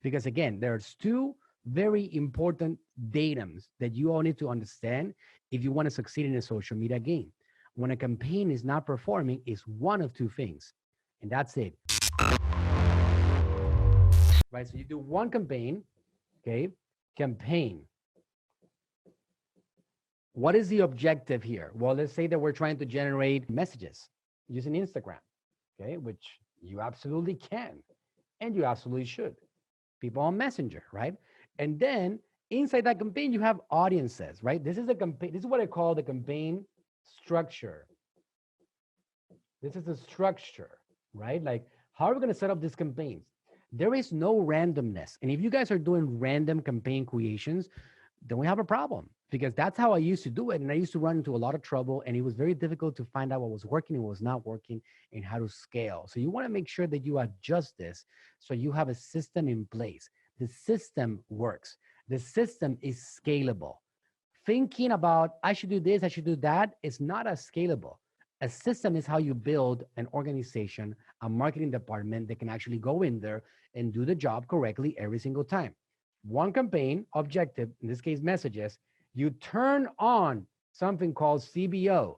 Because again, there's two very important datums that you all need to understand if you want to succeed in a social media game. When a campaign is not performing, it's one of two things, and that's it. Right? So you do one campaign, okay? Campaign. What is the objective here? Well, let's say that we're trying to generate messages using Instagram, okay, which you absolutely can and you absolutely should. People on Messenger, right? And then inside that campaign, you have audiences, right? This is the campaign. This is what I call the campaign structure. This is the structure, right? Like, how are we going to set up these campaigns? There is no randomness. And if you guys are doing random campaign creations, then we have a problem, because that's how I used to do it. And I used to run into a lot of trouble, and it was very difficult to find out what was working and what was not working and how to scale. So you want to make sure that you adjust this so you have a system in place. The system works. The system is scalable. Thinking about, I should do this, I should do that, is not as scalable. A system is how you build an organization, a marketing department that can actually go in there and do the job correctly every single time. One campaign objective, in this case, messages, you turn on something called CBO,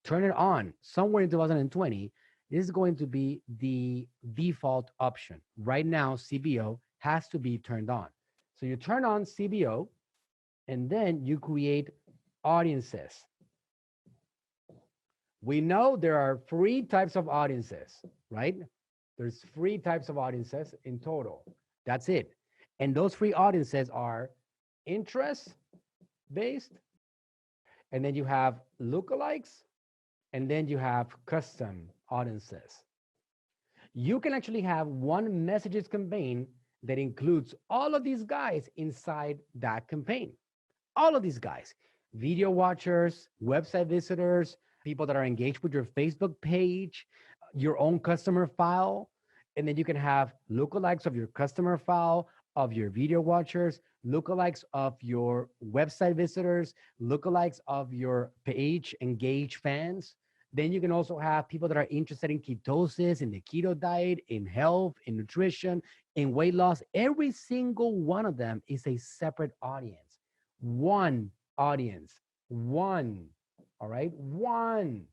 turn it on somewhere in 2020. This is going to be the default option. Right now, CBO has to be turned on. So you turn on CBO, and then you create audiences. We know there are 3 types of audiences, right? There's 3 types of audiences in total. That's it. And those 3 audiences are interest-based, and then you have lookalikes, and then you have custom audiences. You can actually have one messages campaign that includes all of these guys inside that campaign. All of these guys, video watchers, website visitors, people that are engaged with your Facebook page, your own customer file, and then you can have lookalikes of your customer file, of your video watchers, lookalikes of your website visitors, lookalikes of your page engaged fans. Then you can also have people that are interested in ketosis, in the keto diet, in health, in nutrition, in weight loss. Every single one of them is a separate audience. One audience, one, all right? One.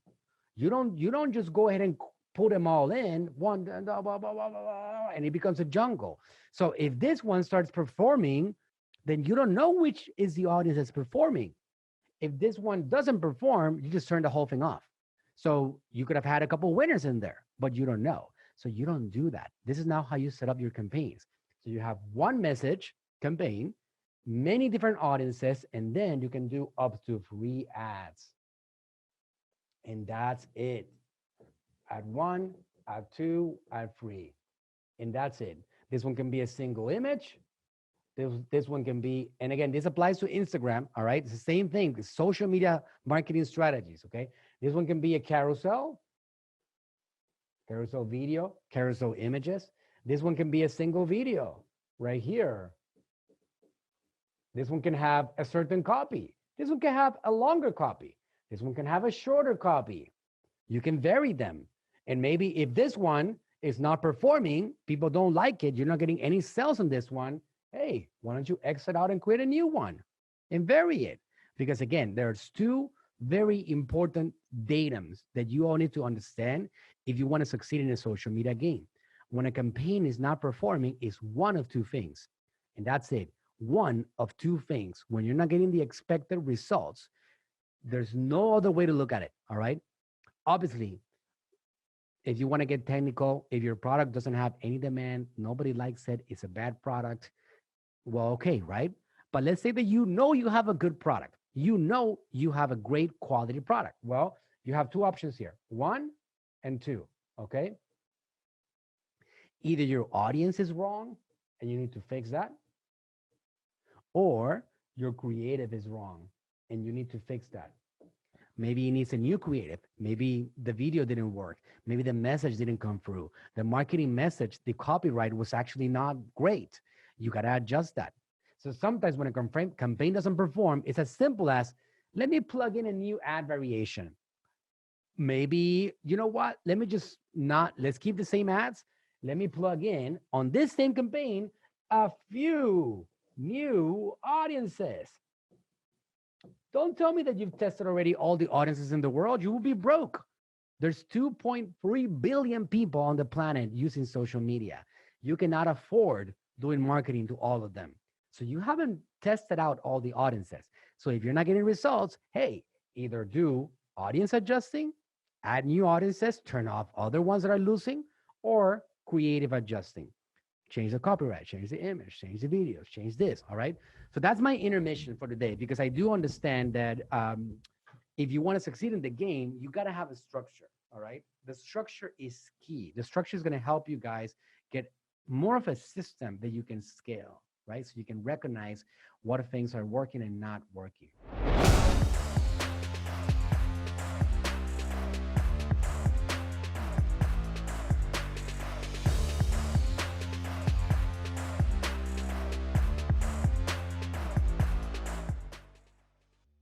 You don't just go ahead and put them all in one, blah, blah, blah, blah, and it becomes a jungle. So if this one starts performing, then you don't know which is the audience that's performing. If this one doesn't perform, you just turn the whole thing off. So you could have had a couple winners in there, but you don't know. So you don't do that. This is now how you set up your campaigns. So you have one message campaign, many different audiences, and then you can do up to 3 ads. And that's it. Add 1, add 2, add 3. And that's it. This one can be a single image. This one can be, and again, this applies to Instagram, all right? It's the same thing, it's social media marketing strategies, okay? This one can be a carousel video, carousel images. This one can be a single video right here. This one can have a certain copy. This one can have a longer copy. This one can have a shorter copy. You can vary them. And maybe if this one is not performing, people don't like it, you're not getting any sales on this one, hey, why don't you exit out and create a new one and vary it? Because again, there's 2 very important datums that you all need to understand if you want to succeed in a social media game. When a campaign is not performing, it's one of 2 things. And that's it. One of 2 things. When you're not getting the expected results, there's no other way to look at it, all right? Obviously, if you want to get technical, if your product doesn't have any demand, nobody likes it, it's a bad product, well, okay, right? But let's say that you know you have a good product. You know you have a great quality product. Well, you have 2 options here, 1 and 2, okay? Either your audience is wrong and you need to fix that, or your creative is wrong and you need to fix that. Maybe it needs a new creative. Maybe the video didn't work. Maybe the message didn't come through. The marketing message, the copyright was actually not great. You got to adjust that. So sometimes when a campaign doesn't perform, it's as simple as, let me plug in a new ad variation. Maybe, you know what? Let's keep the same ads. Let me plug in on this same campaign a few new audiences. Don't tell me that you've tested already all the audiences in the world. You will be broke. There's 2.3 billion people on the planet using social media. You cannot afford doing marketing to all of them. So you haven't tested out all the audiences. So if you're not getting results, hey, either do audience adjusting, add new audiences, turn off other ones that are losing, or creative adjusting. Change the copyright, change the image, change the videos, change this. All right. So that's my intermission for today because I do understand that if you want to succeed in the game, you got to have a structure. All right. The structure is key. The structure is going to help you guys get more of a system that you can scale, right? So you can recognize what things are working and not working.